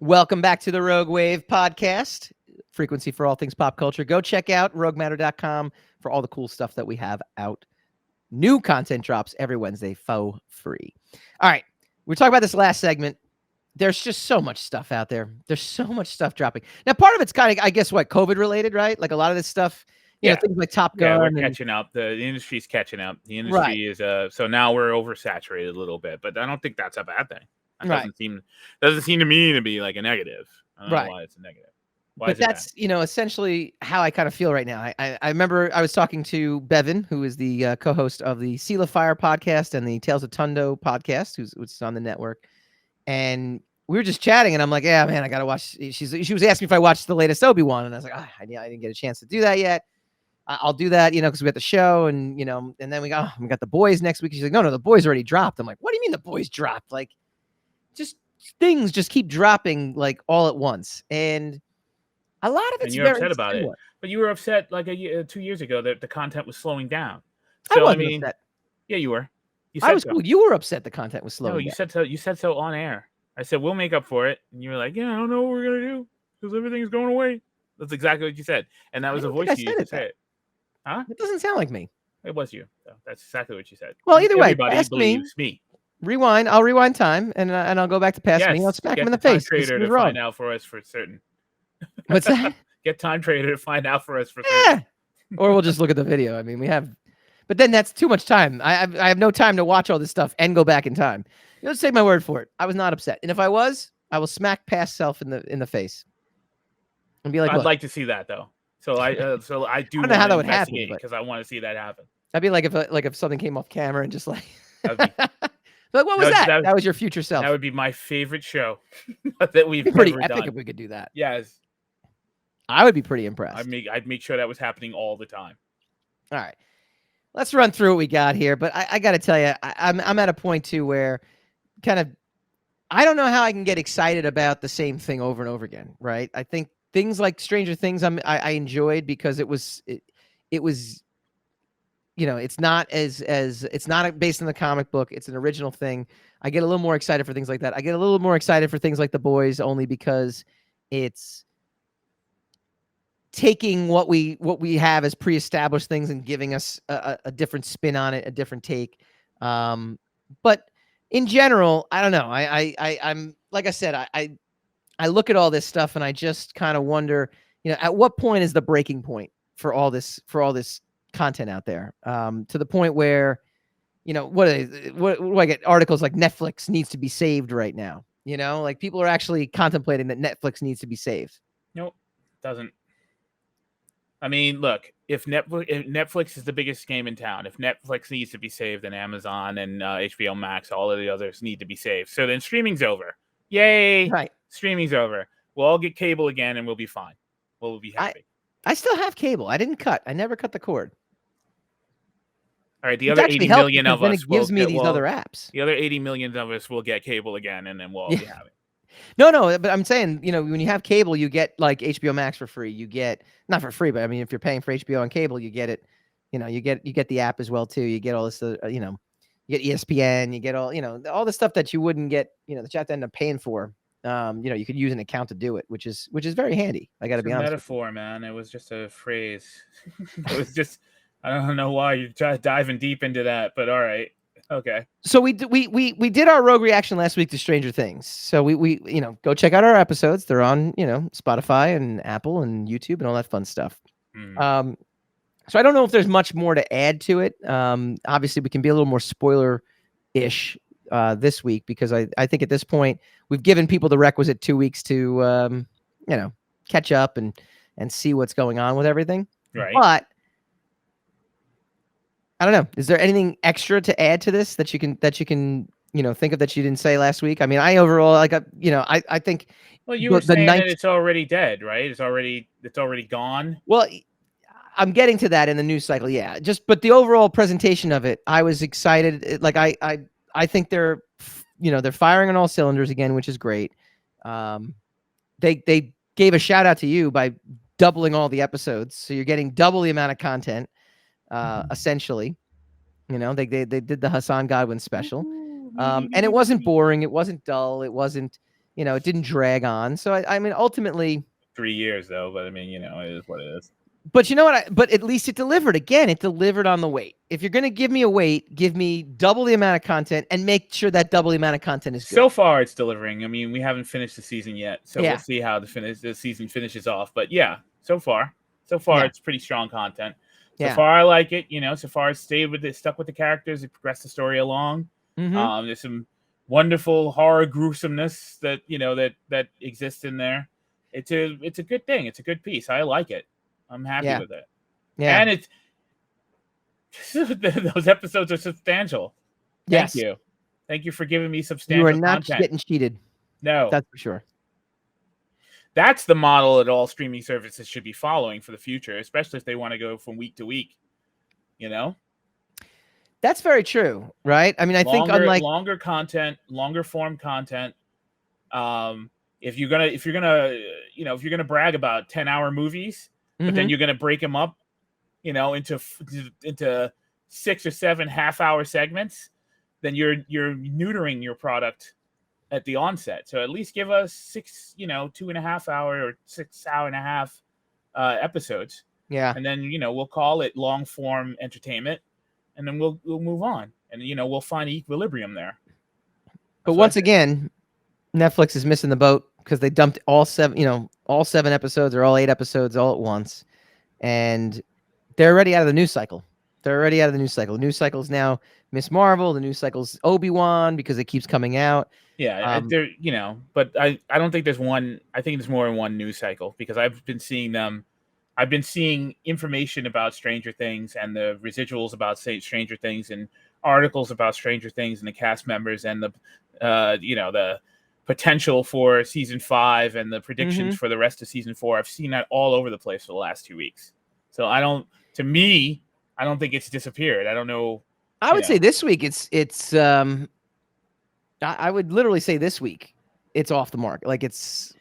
Welcome back to the Rogue Wave podcast, frequency for all things pop culture. Go check out roguematter.com for all the cool stuff that we have out. New content drops every Wednesday for free. All right, we talked about this last segment. There's just so much stuff out there. There's so much stuff dropping. Now, part of it's kind of, I guess, what, COVID related, right? Like a lot of this stuff, you know, things like Top Gun. Yeah, we're catching up. The industry's catching up. The industry is so now we're oversaturated a little bit, but I don't think that's a bad thing. That doesn't seem to me to be like a negative. I don't know why it's a negative. But that's, you know, essentially how I kind of feel right now. I remember I was talking to Bevan, who is the co-host of the Seal of Fire podcast and the Tales of Tundo podcast, who's on the network. And we were just chatting, and I'm like, yeah, man, I got to watch. She was asking if I watched the latest Obi Wan, and I was like, I didn't get a chance to do that yet. I'll do that, you know, because we got the show, and, you know, and then we got the Boyz next week. She's like, no, the Boyz already dropped. I'm like, what do you mean the Boyz dropped? Like, just things just keep dropping like all at once, and a lot of it's you're upset about it. But you were upset like 2 years ago that the content was slowing down. So I mean, upset. Yeah, you were. I was cool. You were upset the content was slowing. No, you said so. You said so on air. I said we'll make up for it, and you were like, "Yeah, I don't know what we're gonna do because everything's going away." That's exactly what you said, and that was a voice you used to say it. Huh? It doesn't sound like me. It was you. So that's exactly what you said. Well, either way, everybody believes me. Rewind. I'll rewind time, and I'll go back to past me. I'll smack him in the face. Trader to find out for us for certain. What's that? Get Time Trader to find out for us for certain. Or we'll just look at the video. I mean, we have, but then that's too much time. I have no time to watch all this stuff and go back in time. You know, just take my word for it. I was not upset, and if I was, I will smack past self in the face and be like, I'd like to see that though. So I do. I don't know how that would happen because I want to see that happen. I'd be like if something came off camera and just like, like what was that? That was your future self. That would be my favorite show that we've pretty ever epic done. If we could do that. Yes. I would be pretty impressed. I'd make sure that was happening all the time. All right, let's run through what we got here. But I got to tell you, I'm at a point too where kind of I don't know how I can get excited about the same thing over and over again. Right? I think things like Stranger Things I enjoyed because it was, you know, it's not it's not based on the comic book. It's an original thing. I get a little more excited for things like that. I get a little more excited for things like The Boyz only because it's taking what we have as pre-established things and giving us a different spin on it, a different take. But in general, I don't know. I'm like I said, I look at all this stuff and I just kind of wonder, you know, at what point is the breaking point for all this content out there? To the point where, you know, what do I get? Articles like Netflix needs to be saved right now. You know, like people are actually contemplating that Netflix needs to be saved. Nope, doesn't. I mean, look, if Netflix is the biggest game in town, if Netflix needs to be saved, then Amazon and HBO Max, all of the others need to be saved. So then streaming's over. Yay! Right. Streaming's over. We'll all get cable again, and we'll be fine. We'll be happy. I still have cable. I didn't cut. I never cut the cord. All right, the other 80 million of us gives me these other apps. The other 80 million of us will get cable again, and then we'll all be happy. No, but I'm saying, you know, when you have cable, you get like HBO Max for free. You get, not for free, but I mean, if you're paying for HBO on cable, you get it. You know, you get the app as well too. You get all this, you know, you get ESPN. You get all, you know, all the stuff that you wouldn't get, you know, that you have to end up paying for. You know, you could use an account to do it, which is very handy. I got to be honest. Metaphor, man. It was just a phrase. It was just, I don't know why you're diving deep into that, but all right. Okay. So we did our rogue reaction last week to Stranger Things. So we you know, go check out our episodes. They're on, you know, Spotify and Apple and YouTube and all that fun stuff. So I don't know if there's much more to add to it. Obviously we can be a little more spoiler-ish this week because I think at this point we've given people the requisite 2 weeks to you know, catch up and see what's going on with everything. Right. But I don't know. Is there anything extra to add to this that you can you know, think of that you didn't say last week? I mean, I overall you know, I think. Well, you were saying that it's already dead, right? It's already gone. Well, I'm getting to that in the news cycle. Yeah, but the overall presentation of it, I was excited. Like I think they're firing on all cylinders again, which is great. They gave a shout out to you by doubling all the episodes, so you're getting double the amount of content. Essentially, you know, they did the Hassan Godwin special, and it wasn't boring, it wasn't dull, it wasn't, it didn't drag on. So I mean, ultimately, 3 years though, but I mean, it is what it is. but you know what? But at least it delivered. Again, it delivered on the weight. If you're going to give me a weight, give me double the amount of content and make sure that double the amount of content is good. So far, it's delivering. I mean, we haven't finished the season yet, so Yeah. we'll see how the season finishes off. But yeah, so far, Yeah. it's pretty strong content. So Yeah. far, I like it. So far, it's stuck with the characters, it progressed the story along. Mhm. There's some wonderful horror gruesomeness that that exists in there. It's a good thing. It's a good piece. I like it. I'm happy Yeah. with it. Yeah. And it's those episodes are substantial. Thank Yes. you. Thank you for giving me You substantial are not content. getting cheated. No, That's for sure. that's the model that all streaming services should be following for the future, especially if they want to go from week to week. That's very true, right? I mean, I think unlike longer content, longer form content. If you're gonna brag about 10-hour movies, but then Mhm. you're gonna break them up, into 6 or 7 half-hour segments, then you're neutering your product at the onset. So at least give us 6, 2.5 hour or 6 hour and a half episodes. Yeah. And then, we'll call it long form entertainment, and then we'll move on, and we'll find equilibrium there. But once again, Netflix is missing the boat because they dumped all 7 episodes or all 8 episodes all at once, and they're already out of the news cycle. The news cycle is now Miss Marvel. The news cycle's Obi Wan because it keeps coming out. Yeah, but I don't think there's one. I think there's more than one news cycle, because I've been seeing information about Stranger Things and the residuals about Stranger Things and articles about Stranger Things and the cast members and the the potential for season 5 and the predictions for the rest of season 4. I've seen that all over the place for the last 2 weeks. So I don't think it's disappeared. I don't know. I would say this week I would literally say this week it's off the mark. Like it's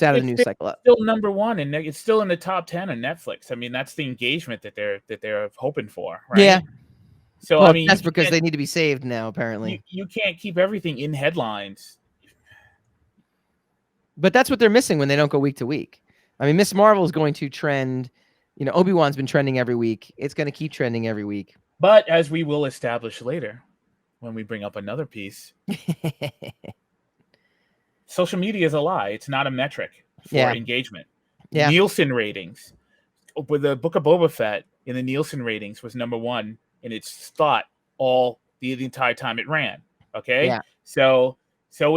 out of the news cycle. It's still number 1, and it's still in the top 10 on Netflix. I mean, that's the engagement that they're hoping for, right? Yeah. So Well, I mean, that's because they need to be saved now, apparently. You can't keep everything in headlines. But that's what they're missing when they don't go week to week. I mean, Miss Marvel is going to trend. Obi-Wan's been trending every week. It's going to keep trending every week. But as we will establish later, when we bring up another piece, social media is a lie. It's not a metric for engagement. Yeah. Nielsen ratings. With the Book of Boba Fett in the Nielsen ratings was number 1 in its slot the entire time it ran. Okay? Yeah. So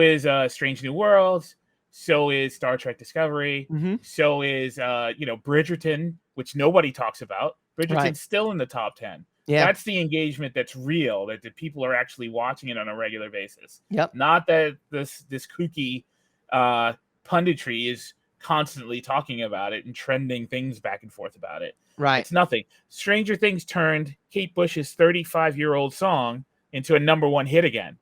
is Strange New Worlds. So is Star Trek Discovery. Mm-hmm. So is Bridgerton, which nobody talks about. Bridgerton's still in the top 10. Yeah. That's the engagement that's real, that the people are actually watching it on a regular basis. Yep. Not that this kooky punditry is constantly talking about it and trending things back and forth about it. Right. It's nothing. Stranger Things turned Kate Bush's 35-year-old song into a number 1 hit again.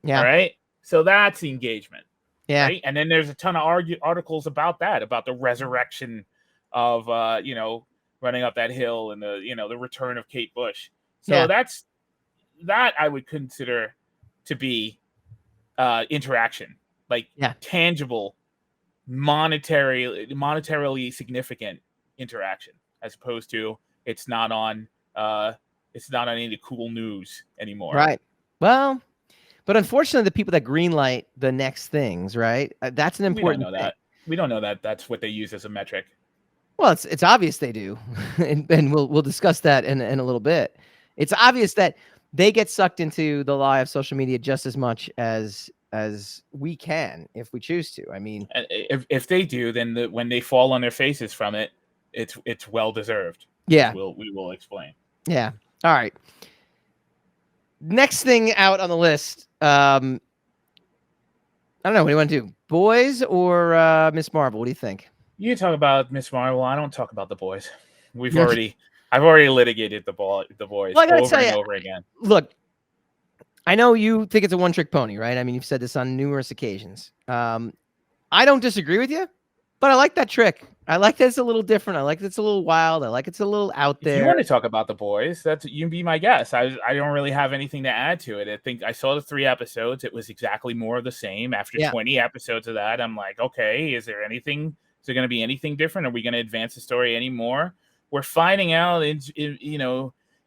Yeah. All right. So that's the engagement. Yeah. Right? And then there's a ton of articles about that, about the resurrection of running up that hill and the return of Kate Bush. So that I would consider to be interaction, like tangible, monetarily significant interaction, as opposed to it's not on any cool news anymore. Right. Well, but unfortunately, the people that greenlight the next things, right? That's an important thing. We don't know that that's what they use as a metric. Well, it's obvious they do, and we'll discuss that in a little bit. It's obvious that they get sucked into the lie of social media just as much as we can if we choose to. I mean, if they do, then when they fall on their faces from it, it's well deserved. Yeah, we will explain. Yeah. All right. Next thing out on the list. I don't know. What do you want to do? Boyz or Miss Marvel? What do you think? You talk about Miss Marvel. I don't talk about the Boyz. I've already litigated the Boyz over and over again. Look, I know you think it's a one-trick pony, right? I mean, you've said this on numerous occasions. I don't disagree with you. But I like that trick. I like that it's a little different. I like that it's a little wild. I like it's a little out If you there. want to talk about the boys, that's you be my guest. I don't really have anything to add to it. I think I saw the 3 episodes. It was exactly more of the same. After Yeah. 20 episodes of that, I'm like, okay, is there anything? Is there going to be anything different? Are we going to advance the story anymore? We're finding out,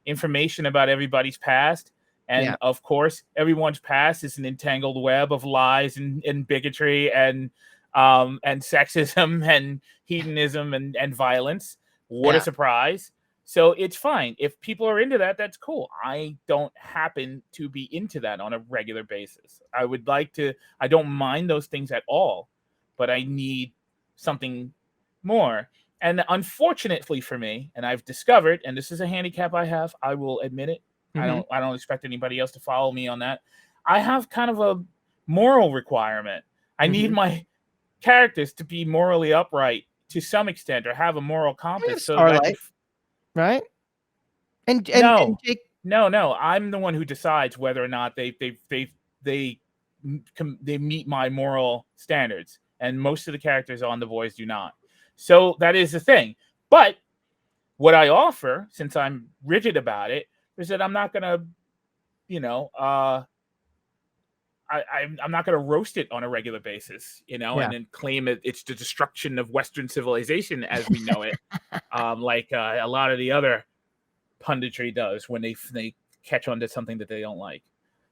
information about everybody's past, and of course, everyone's past is an entangled web of lies and bigotry and sexism and hedonism and violence. What a surprise! So it's fine. If people are into that, that's cool. I don't happen to be into that on a regular basis. I don't mind those things at all, but I need something more. And unfortunately for me, and I've discovered, and this is a handicap I have, I will admit it. Mm-hmm. I don't expect anybody else to follow me on that. I have kind of a moral requirement. I need my characters to be morally upright to some extent, or have a moral compass, so that right? And no, Jake, no, I'm the one who decides whether or not they meet my moral standards, and most of the characters on The Boys do not. So that is the thing. But what I offer, since I'm rigid about it, is that I'm not gonna, I'm not going to roast it on a regular basis, and then claim it's the destruction of Western civilization as we know it, like a lot of the other punditry does when they catch on to something that they don't like.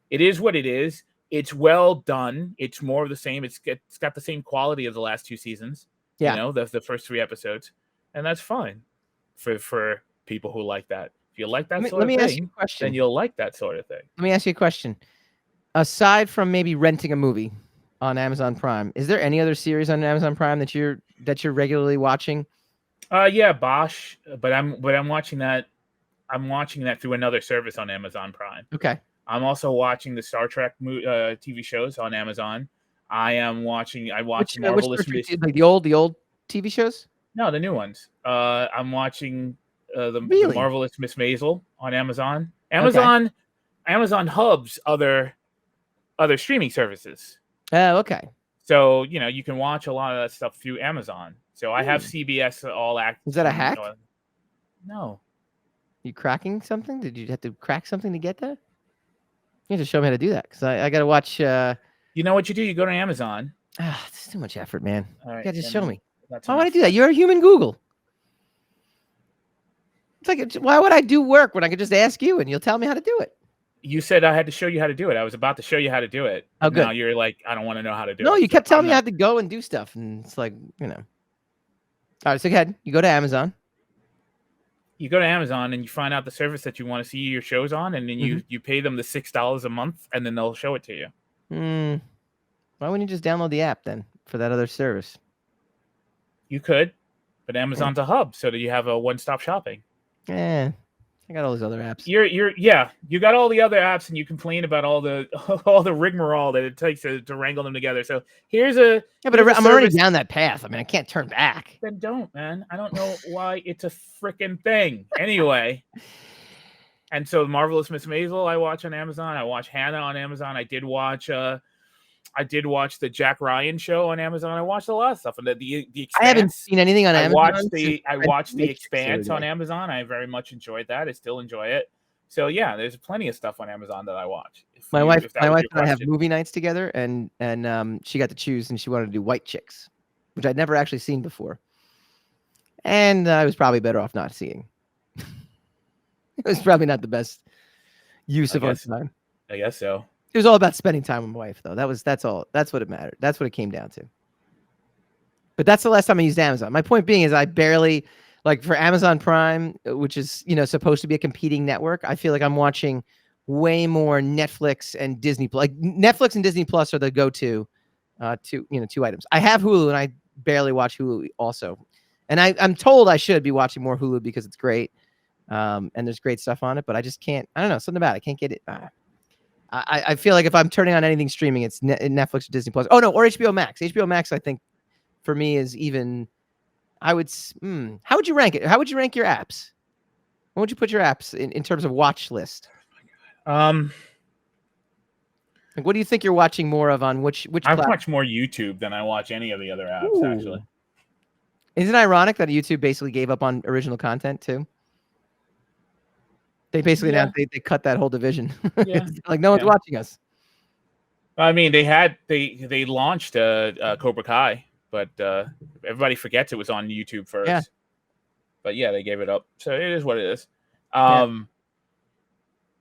It is what it is. It's well done. It's more of the same. It's got the same quality of the last 2 seasons. Yeah. The first 3 episodes, and that's fine for people who like that. If you like that sort of thing, then you'll like that sort of thing. Let me ask you a question. Aside from maybe renting a movie on Amazon Prime, is there any other series on Amazon Prime that you're regularly watching? Yeah, Bosch, but I'm watching that. I'm watching that through another service on Amazon Prime. Okay. I'm also watching the Star Trek TV shows on Amazon. I watch Marvelous Miss, like the old TV shows? No, the new ones. I'm watching the Marvelous Miss Maisel on Amazon. Amazon hubs other streaming services. Oh, okay. So, you can watch a lot of that stuff through Amazon. So I have CBS All Access. Is that a hack? No. You cracking something? Did you have to crack something to get that? You have to show me how to do that, because I got to watch. You know what you do? You go to Amazon. It's too much effort, man. All right, you got to just show me. Why would I do that? You're a human Google. It's like, why would I do work when I could just ask you and you'll tell me how to do it? You said I had to show you how to do it. I was about to show you how to do it. Oh, good. Now you're like, I don't want to know how to do it. No, you kept telling me I had to go and do stuff. And it's like, All right, so go ahead. You go to Amazon. You go to Amazon and you find out the service that you want to see your shows on, and then you pay them the $6 a month, and then they'll show it to you. Why wouldn't you just download the app then for that other service? You could, but Amazon's a hub, so that you have a one-stop shopping. I got all those other apps. You got all the other apps, and you complain about all the rigmarole that it takes to wrangle them together. So here's a I'm already down that path. I mean, I can't turn back. Then don't, man. I don't know why it's a freaking thing. Anyway, and so Marvelous Miss Maisel I watch on Amazon. I watch Hannah on Amazon. I did watch the Jack Ryan show on Amazon. I watched a lot of stuff, and the Expanse. I haven't seen anything on Amazon. I watched the Expanse on Amazon. I very much enjoyed that. I still enjoy it. So yeah, there's plenty of stuff on Amazon that I watch. My wife and I have movie nights together, and she got to choose, and she wanted to do White Chicks, which I'd never actually seen before, and I was probably better off not seeing. It was probably not the best use of our time. I guess so. It was all about spending time with my wife, though. That's all. That's what it mattered. That's what it came down to. But that's the last time I used Amazon. My point being is I barely, like, for Amazon Prime, which is, supposed to be a competing network, I feel like I'm watching way more Netflix and Disney. Like, Netflix and Disney Plus are the go-to two items. I have Hulu, and I barely watch Hulu also. And I'm told I should be watching more Hulu because it's great. And there's great stuff on it, but I just can't. I don't know, something about it. I can't get it. I feel like if I'm turning on anything streaming, it's Netflix or Disney Plus. Oh no, or HBO Max. HBO Max, I think, for me is even. How would you rank it? How would you rank your apps? What would you put your apps in terms of watch list? Like, what do you think you're watching more of on which? I watch more YouTube than I watch any of the other apps. Actually, Isn't it ironic that YouTube basically gave up on original content too? They basically Yeah. announced they cut that whole division. Yeah. Like no one's Yeah. watching us. I mean, they launched Cobra Kai, but everybody forgets it was on YouTube first. Yeah. But yeah, they gave it up. So it is what it is. Yeah.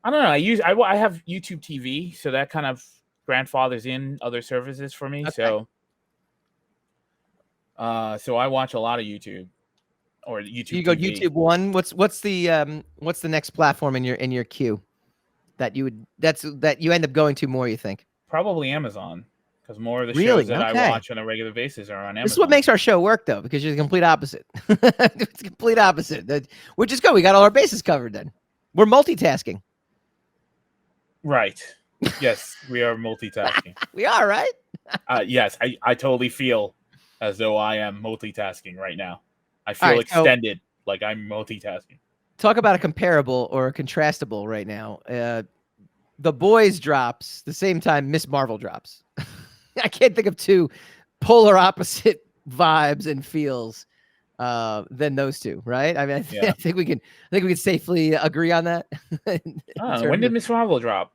I don't know. I have YouTube TV, so that kind of grandfathers in other services for me. Okay. So I watch a lot of YouTube or YouTube You go TV. YouTube One. What's the next platform in your queue that you end up going to more? You think? Probably Amazon, because more of the Really? shows that I Okay. watch on a regular basis are on Amazon. This is what makes our show work, though, because you're the complete opposite. It's the complete opposite. Which is good. We got all our bases covered. Then we're multitasking. Right. Yes, we are multitasking. We are, right? Yes, I totally feel as though I am multitasking right now. I feel All right, extended, like I'm multitasking. Talk about a comparable or a contrastable right now. The Boyz drops the same time Miss Marvel drops. I can't think of two polar opposite vibes and feels than those two, right? I mean, I think we can safely agree on that. When did Miss Marvel drop?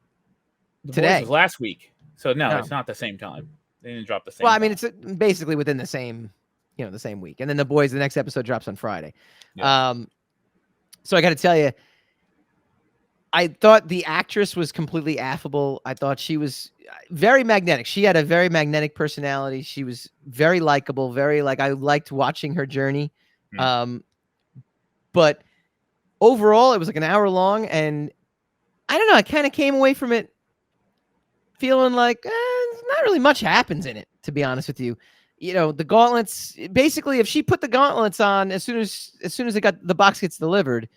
Today. Boyz was last week. So no, it's not the same time. They didn't drop the same. Well, I mean, it's basically within the same, the same week. And then the Boyz, the next episode drops on Friday. Yeah. So I got to tell you, I thought the actress was completely affable. I thought she was very magnetic. She had a very magnetic personality. She was very likable, I liked watching her journey. But overall, it was like an hour long. And I don't know, I kind of came away from it feeling like not really much happens in it, to be honest with you. The gauntlets, basically, if she put the gauntlets on as soon as the box gets delivered,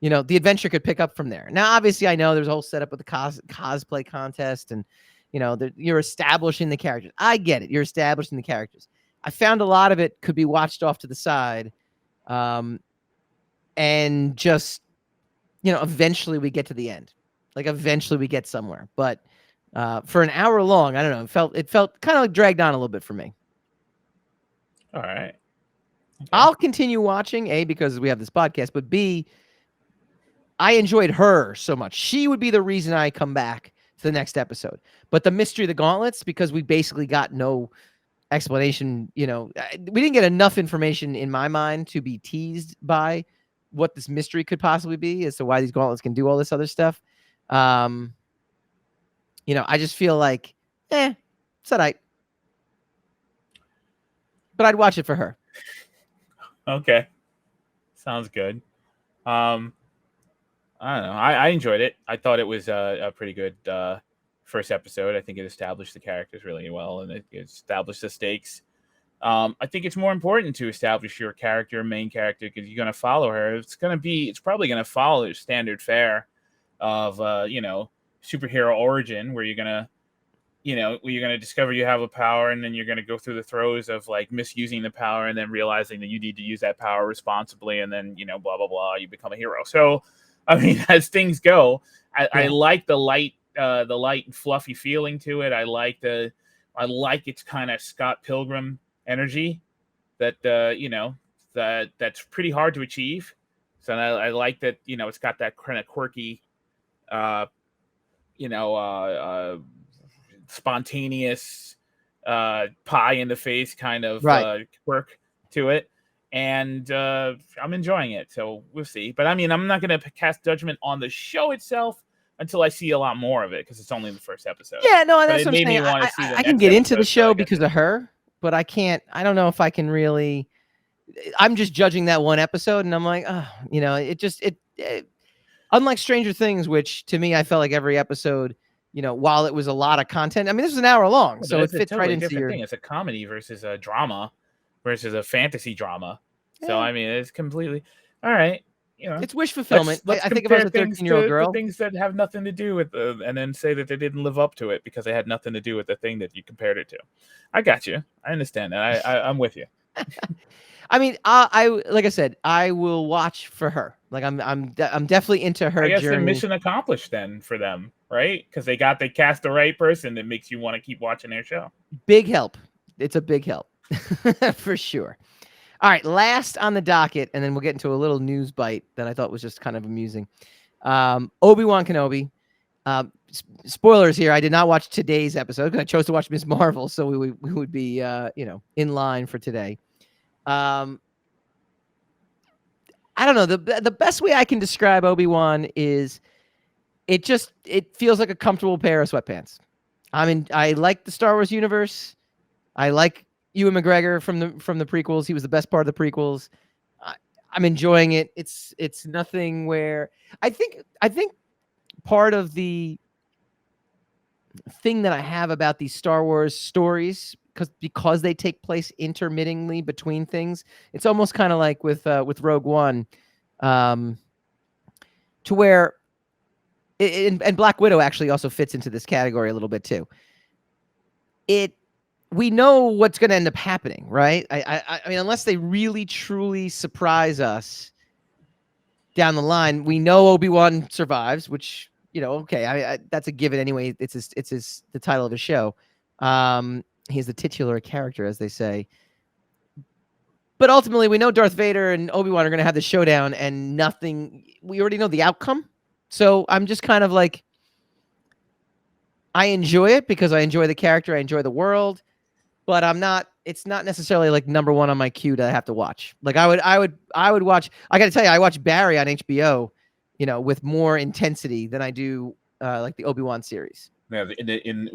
the adventure could pick up from there. Now, obviously, I know there's a whole setup with the cosplay contest, and you're establishing the characters. I get it. You're establishing the characters. I found a lot of it could be watched off to the side, and just eventually we get to the end. Like eventually we get somewhere, but for an hour long, I don't know. It felt kind of like dragged on a little bit for me. All right. Okay. I'll continue watching, A, because we have this podcast, but B, I enjoyed her so much. She would be the reason I come back to the next episode. But the mystery of the gauntlets, because we basically got no explanation, we didn't get enough information in my mind to be teased by what this mystery could possibly be as to why these gauntlets can do all this other stuff. I just feel like, it's all right. But I'd watch it for her. Okay. Sounds good. I don't know. I enjoyed it. I thought it was a pretty good first episode. I think it established the characters really well, and it established the stakes. I think it's more important to establish your main character, because you're going to follow her. It's probably going to follow standard fare of superhero origin, where you're going to discover you have a power, and then you're going to go through the throes of like misusing the power, and then realizing that you need to use that power responsibly, and then blah blah blah, you become a hero. So I mean, as things go, I like the light and fluffy feeling to it. I like its kind of Scott Pilgrim energy that that's pretty hard to achieve. So I like that it's got that kind of quirky, spontaneous, pie in the face kind of quirk to it. And I'm enjoying it, so we'll see. But I mean, I'm not going to cast judgment on the show itself until I see a lot more of it, because it's only the first episode. Yeah, no, that's what I'm saying. I can get into the show because of her, but I can't. I don't know if I can really. I'm just judging that one episode, and I'm like, unlike Stranger Things, which to me I felt like every episode, while it was a lot of content. I mean, this was an hour long, so it fits right into your thing. It's a comedy versus a drama versus a fantasy drama. Yeah. So I mean, it's completely all right. It's wish fulfillment. I think if I was a 13-year-old girl, things that have nothing to do with, and then say that they didn't live up to it because they had nothing to do with the thing that you compared it to. I got you. I understand that. I'm with you. I mean, I like I said, I will watch for her. Like I'm definitely into her. I guess journey. The mission accomplished then for them, right? Because they cast the right person that makes you want to keep watching their show. Big help. It's a big help for sure. All right, last on the docket, and then we'll get into a little news bite that I thought was just kind of amusing. Obi Wan Kenobi. Spoilers here. I did not watch today's episode because I chose to watch Ms. Marvel, so we would be in line for today. I don't know. The best way I can describe Obi Wan is it feels like a comfortable pair of sweatpants. I like the Star Wars universe. I like Ewan McGregor from the prequels. He was the best part of the prequels. I'm enjoying it. It's nothing where I think part of the thing that I have about these Star Wars stories, because they take place intermittingly between things, it's almost kind of like with Rogue One, to where and Black Widow actually also fits into this category a little bit too. We know what's going to end up happening, right? I mean, unless they really truly surprise us down the line, we know Obi-Wan survives, which, okay, that's a given anyway. It's the title of his show. He's the titular character, as they say. But ultimately, we know Darth Vader and Obi-Wan are going to have the showdown, and we already know the outcome. So I'm just kind of like, I enjoy it because I enjoy the character, I enjoy the world, but it's not necessarily like number one on my queue that I have to watch. Like I would watch, I got to tell you, I watch Barry on HBO, with more intensity than I do like the Obi-Wan series. Yeah, in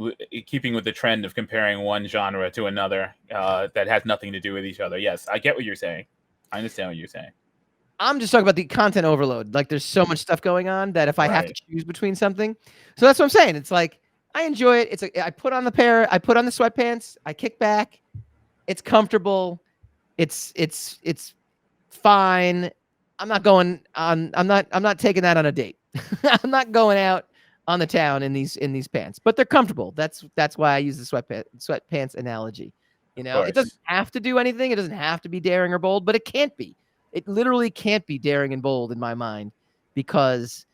keeping with the trend of comparing one genre to another that has nothing to do with each other. Yes, I get what you're saying. I understand what you're saying. I'm just talking about the content overload. Like there's so much stuff going on that if I have to choose between something. So that's what I'm saying. It's like, I enjoy it. I put on the sweatpants, I kick back. It's comfortable. It's fine. I'm not taking that on a date. I'm not going out on the town in these pants, but they're comfortable. That's why I use the sweatpants analogy. It doesn't have to do anything. It doesn't have to be daring or bold, but it can't be. It literally can't be daring and bold in my mind because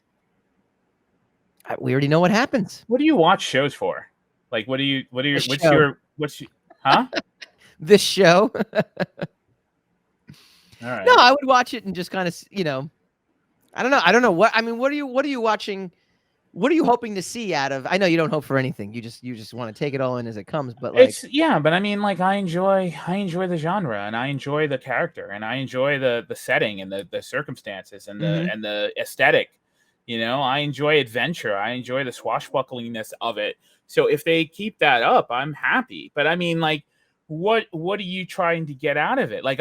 we already know what happens. What do you watch shows for? Like, what's this show? All right. No, I would watch it and just kind of, I don't know. What are you watching? What are you hoping to see out of? I know you don't hope for anything. You just want to take it all in as it comes. But but I mean, like, I enjoy the genre, and I enjoy the character, and I enjoy the setting and the circumstances and the aesthetic. I enjoy adventure. I enjoy the swashbuckliness of it. So if they keep that up, I'm happy. But I mean, like, what are you trying to get out of it? Like,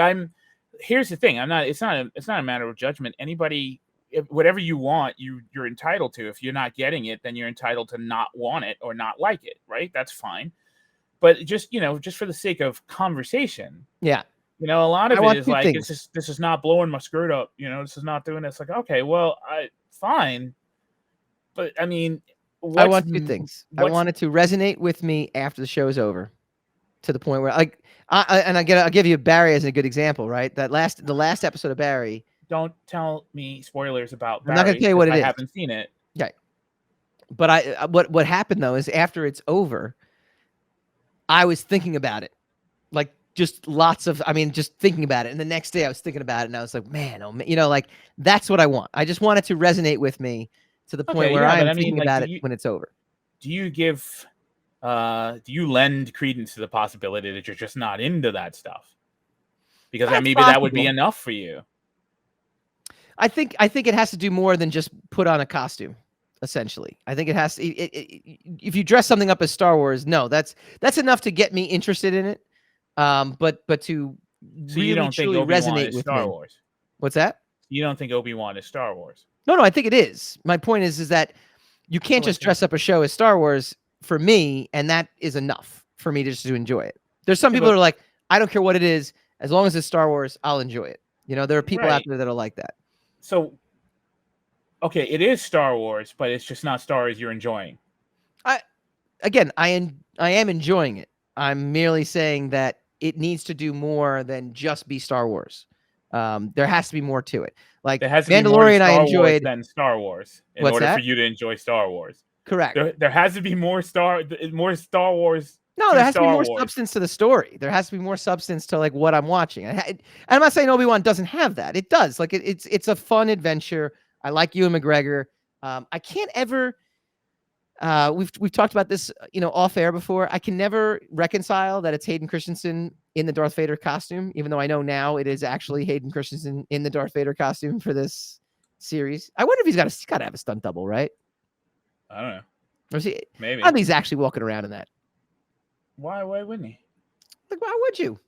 here's the thing. It's not a matter of judgment. Anybody, whatever you want, you're entitled to. If you're not getting it, then you're entitled to not want it or not like it, right? That's fine. But just for the sake of conversation, yeah, a lot of it is like, this is not blowing my skirt up. This is not doing this. Like, okay, well, fine. But I mean, I want two things. I want it to resonate with me after the show is over, to the point where I'll give you Barry as a good example, right? The last episode of Barry. Don't tell me spoilers about Barry. I'm not going to tell you what it is. I haven't seen it. Okay. But what happened though is after it's over, I was thinking about it, like just thinking about it. And the next day I was thinking about it, and I was like, man, like that's what I want. I just want it to resonate with me to the point where I'm thinking about it when it's over. Do you lend credence to the possibility that you're just not into that stuff? Because maybe that would be enough for you. I think it has to do more than just put on a costume. Essentially, I think it has to. If you dress something up as Star Wars, no, that's enough to get me interested in it. But to really truly resonate with Star Wars. What's that? You don't think Obi-Wan is Star Wars? No, I think it is. My point is that you can't just dress up a show as Star Wars for me, and that is enough for me just to enjoy it. There's some people who are like, I don't care what it is, as long as it's Star Wars, I'll enjoy it. There are people out there that are like that. So, okay, it is Star Wars, but it's just not Star Wars you're enjoying. I am enjoying it. I'm merely saying that it needs to do more than just be Star Wars. There has to be more to it. Like Mandalorian, I enjoyed than Star Wars in order for you to enjoy Star Wars. Correct. There has to be more Star Wars No, to there has to be Star more Wars. substance to the story. There has to be more substance to like what I'm watching. I'm not saying Obi Wan doesn't have that. It does. Like it's a fun adventure. I like Ewan McGregor. I can't ever. We've talked about this, off air before. I can never reconcile that it's Hayden Christensen in the Darth Vader costume, even though I know now it is actually Hayden Christensen in the Darth Vader costume for this series. I wonder if he's got to have a stunt double, right? I don't know. Or is he? Maybe. I think he's actually walking around in that. Why wouldn't he? Like, why would you?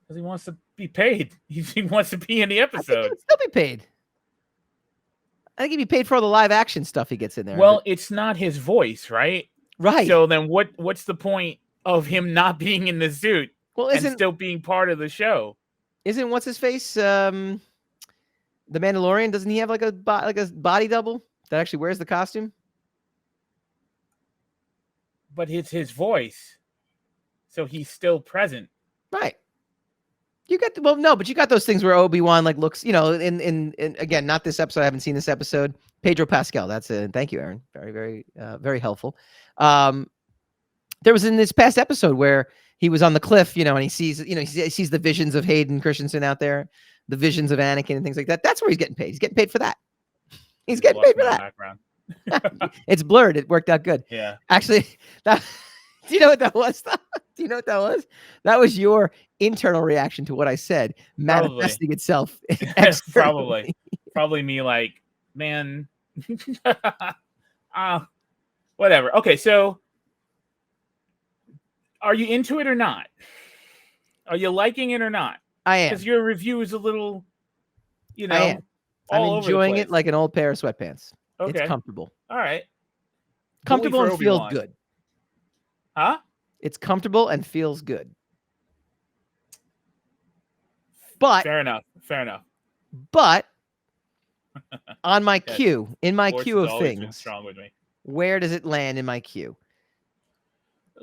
Because he wants to be paid. He wants to be in the I think episode. he would still be paid. I think he'd be paid for all the live action stuff he gets in there. Well, it's not his voice, right? Right. So then what's the point of him not being in the suit and still being part of the show? Isn't what's his face? The Mandalorian, doesn't he have like a body double that actually wears the costume? But it's his voice. So he's still present. Right. You got but you got those things where Obi Wan like looks, in again, not this episode. I haven't seen this episode. Pedro Pascal. That's it. Thank you, Aaron. Very, very, very helpful. There was in this past episode where he was on the cliff, and he sees, he sees the visions of Hayden Christensen out there, the visions of Anakin and things like that. That's where he's getting paid. He's getting paid for that. He's getting paid for that. Background. It's blurred. It worked out good. Yeah. Actually, do you know what that was? Do you know what that was? That was your internal reaction to what I said, manifesting itself. Probably me like, man, whatever. Okay, so are you into it or not? Are you liking it or not? I am. Because your review is a little, I am. I'm enjoying it like an old pair of sweatpants. Okay. It's comfortable. All right. Comfortable and feels good. Huh? It's comfortable and feels good. But fair enough. But on my queue, in my queue of things, strong with me. Where does it land in my queue?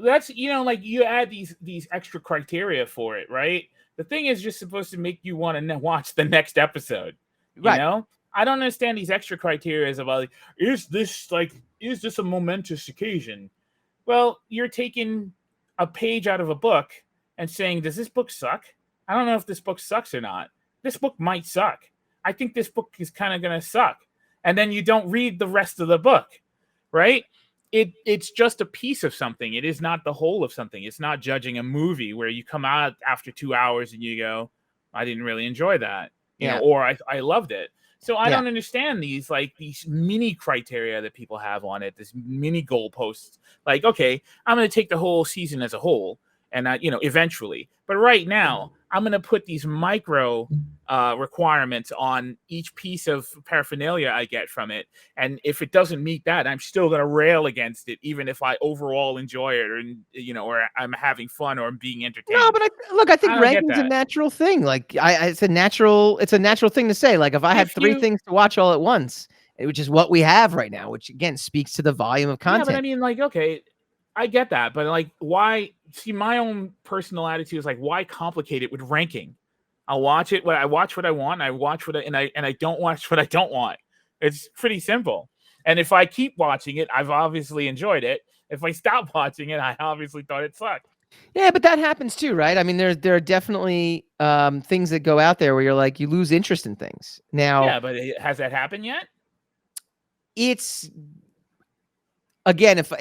That's like you add these extra criteria for it, right? The thing is just supposed to make you want to watch the next episode. You know? I don't understand these extra criteria about is this a momentous occasion? Well, you're taking a page out of a book and saying, does this book suck? I don't know if this book sucks or not. This book might suck. I think this book is kind of going to suck. And then you don't read the rest of the book, right? It's just a piece of something. It is not the whole of something. It's not judging a movie where you come out after 2 hours and you go, I didn't really enjoy that, or I loved it. So I don't understand these mini criteria that people have on it, this mini goalposts. Like, okay, I'm going to take the whole season as a whole and eventually. But right now, I'm going to put these micro requirements on each piece of paraphernalia I get from it. And if it doesn't meet that, I'm still going to rail against it, even if I overall enjoy it or I'm having fun or I'm being entertained. No, but I think ranking's a natural thing. Like it's a natural thing to say. Like if I had three things to watch all at once, which is what we have right now, which again speaks to the volume of content. Yeah, but I mean, okay, I get that, but why? See, my own personal attitude is why complicate it with ranking? I'll watch it. I watch what I want. I watch what I don't watch what I don't want. It's pretty simple. And if I keep watching it, I've obviously enjoyed it. If I stop watching it, I obviously thought it sucked. Yeah, but that happens too, right? I mean, there are definitely things that go out there where you're you lose interest in things. Now, yeah, but has that happened yet? It's again, if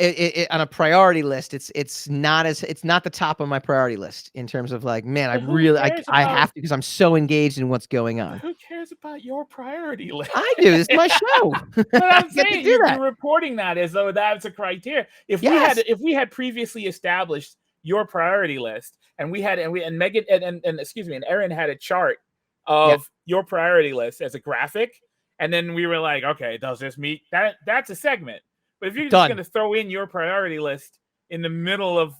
on a priority list, it's not the top of my priority list in terms of man, I have to because I'm so engaged in what's going on. Who cares about your priority list? I do. This is my show. But I'm saying you're reporting that as though that's a criteria. If we had previously established your priority list, and Megan and Aaron had a chart of your priority list as a graphic, and then we were like, okay, does this meet that? That's a segment. But if you're just going to throw in your priority list in the middle of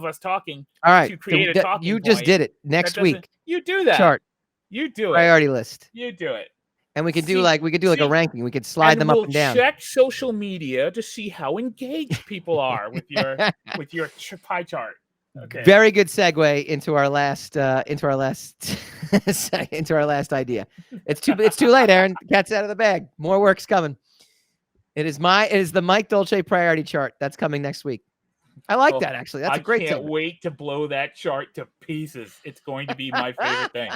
us talking, all right, to create a talking you just did it next week. You do that chart. You do it. Priority list. You do it. And we could do a ranking. We could slide them up and down. Check social media to see how engaged people are with your pie chart. Okay. Very good segue into our last idea. It's too late, Aaron. Cat's out of the bag. More work's coming. It is the Mike Dolce priority chart that's coming next week. I like that, actually. That's a great I can't segment. wait to blow that chart to pieces. It's going to be my favorite thing.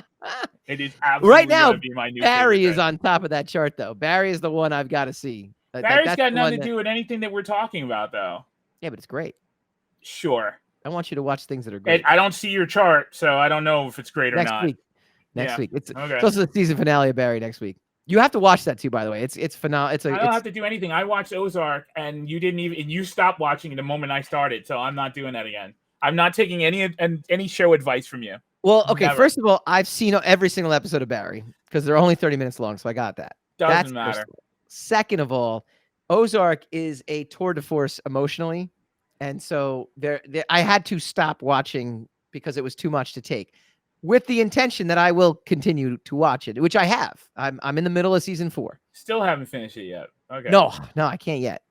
It is Right absolutely now, going to be my new favorite Barry is thing. on top of that chart, though. Barry is the one I've got to see. Barry's That's got the nothing one to that, do with anything that we're talking about, though. yeah, but it's great. Sure. I want you to watch things that are And great. I don't see your chart, so I don't know if it's great or Next not. week. Next week. It's okay. also the season finale of Barry next week. You have to watch that too, by the way. It's phenomenal. I don't have to do anything. I watched Ozark, and you stopped watching the moment I started, so I'm not doing that again. I'm not taking any show advice from you. Well, okay. Never. First of all, I've seen every single episode of Barry because they're only 30 minutes long, so I got that. Doesn't matter. Second of all, Ozark is a tour de force emotionally, and so I had to stop watching because it was too much to take. With the intention that I will continue to watch it, which I have. I'm in the middle of season 4. Still haven't finished it yet. Okay. No, I can't yet.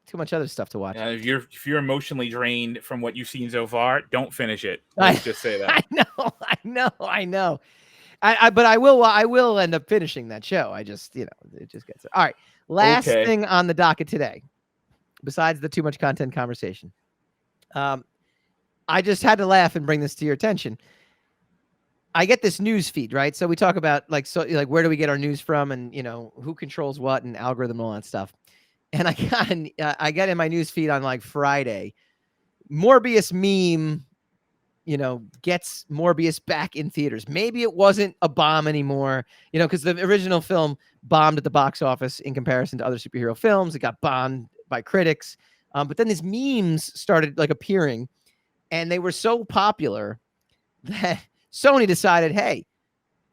Too much other stuff to watch. If you're emotionally drained from what you've seen so far, don't finish it. Let's just say that. I know. But I will end up finishing that show. I just, it just gets it. All right. Last thing on the docket today, besides the too much content conversation. I just had to laugh and bring this to your attention. I get this news feed, right? So we talk about where do we get our news from, and who controls what, and algorithm and all that stuff. And I got in my news feed on like Friday, Morbius meme, gets Morbius back in theaters. Maybe it wasn't a bomb anymore, because the original film bombed at the box office in comparison to other superhero films. It got bombed by critics, but then these memes started appearing, and they were so popular that Sony decided, hey,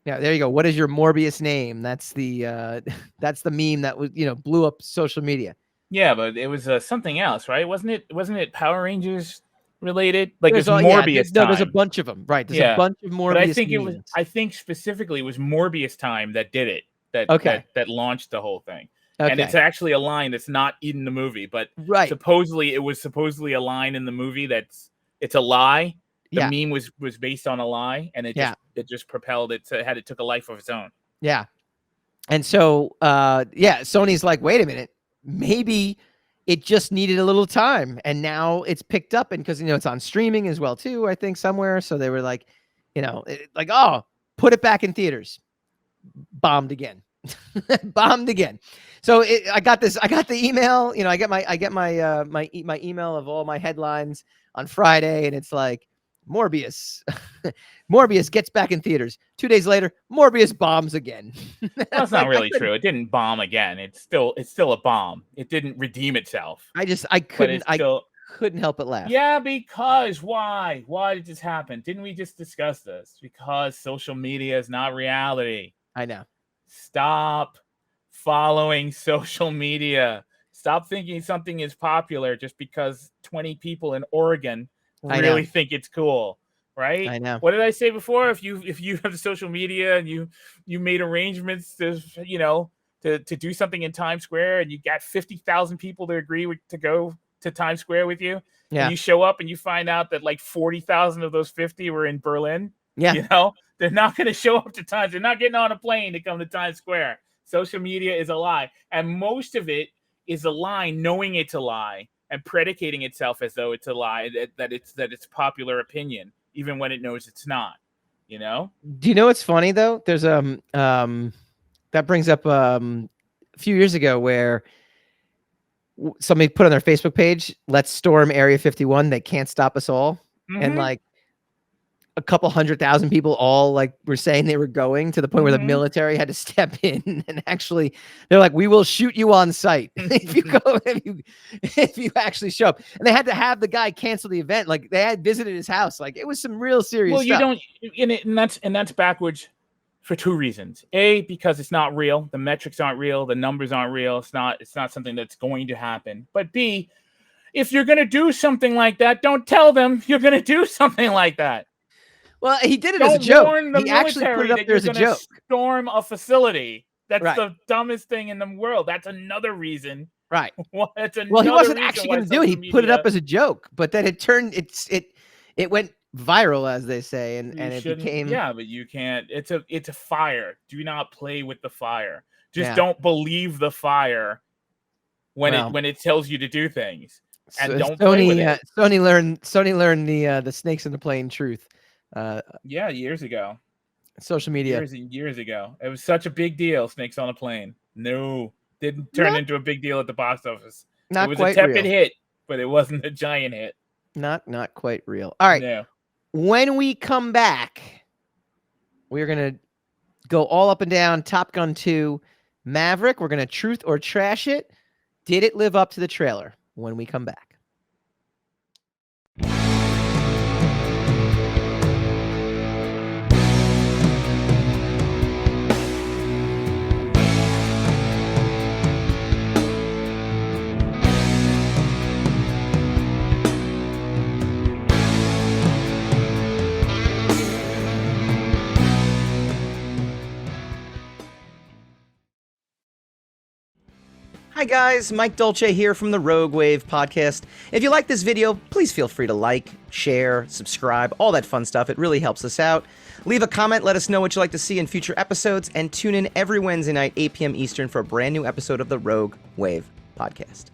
yeah, there you go. What is your Morbius name? That's the meme that was blew up social media. Yeah, but it was something else, right? Wasn't it Power Rangers related? Like there's it's Morbius time. There's a bunch of them, right? There's a bunch of Morbius. But I think specifically it was Morbius time that did it. That launched the whole thing. Okay. And it's actually a line that's not in the movie, but supposedly it was a line in the movie it's a lie. The meme was based on a lie, and it just propelled it it took a life of its own. Yeah. And so Sony's like, wait a minute, maybe it just needed a little time, and now it's picked up, and because it's on streaming as well too, I think somewhere. So they were like, oh, put it back in theaters. Bombed again. Bombed again. So I got the email, I get my email of all my headlines on Friday, and it's like, Morbius gets back in theaters. 2 days later, Morbius bombs again. That's not really true. It didn't bomb again. It's still a bomb. It didn't redeem itself. I couldn't help but laugh. Yeah, because why? Why did this happen? Didn't we just discuss this? Because social media is not reality. I know. Stop following social media. Stop thinking something is popular just because 20 people in Oregon really think it's cool, right? I know. What did I say before? If you have the social media and you made arrangements to do something in Times Square, and you got 50,000 people to agree to go to Times Square with you, and you show up and you find out that like 40,000 of those 50 were in Berlin. Yeah, they're not going to show up to Times. They're not getting on a plane to come to Times Square. Social media is a lie, and most of it is a lie, knowing it's a lie and predicating itself as though it's a lie, that it's popular opinion, even when it knows it's not. Do you know what's funny though? There's that brings up a few years ago where somebody put on their Facebook page, "Let's storm Area 51. They can't stop us all." Mm-hmm. And like a couple 100,000 people all were saying they were going, to the point where the military had to step in, and actually they're like, "We will shoot you on sight if you go, if you actually show up." And they had to have the guy cancel the event. Like, they had visited his house. Like, it was some real serious stuff. And that's backwards for two reasons. A, because it's not real. The metrics aren't real. The numbers aren't real. It's not something that's going to happen. But B, if you're going to do something like that, don't tell them you're going to do something like that. Well, he did it as a joke. He actually put it up there as a joke. Storm a facility. That's the dumbest thing in the world. That's another reason. Right. Well, he wasn't actually going to do it. He put it up as a joke, but then it went viral, as they say, and it became. Yeah, but you can't. It's a fire. Do not play with the fire. Just don't believe the fire when it tells you to do things. and don't play with it. Sony learned the snakes in the plane truth. Yeah, years ago. Social media. Years and years ago. It was such a big deal, snakes on a plane. No, didn't turn into a big deal at the box office. Not it was quite a tepid real. hit, but it wasn't a giant hit. Not quite real. All right. No. When we come back, we're going to go all up and down Top Gun 2 Maverick. We're going to truth or trash it. Did it live up to the trailer? When we come back. Hi guys, Mike Dolce here from the Rogue Wave podcast. If you like this video, please feel free to like, share, subscribe, all that fun stuff. It really helps us out. Leave a comment, let us know what you'd like to see in future episodes, and tune in every Wednesday night, 8 p.m. Eastern for a brand new episode of the Rogue Wave podcast.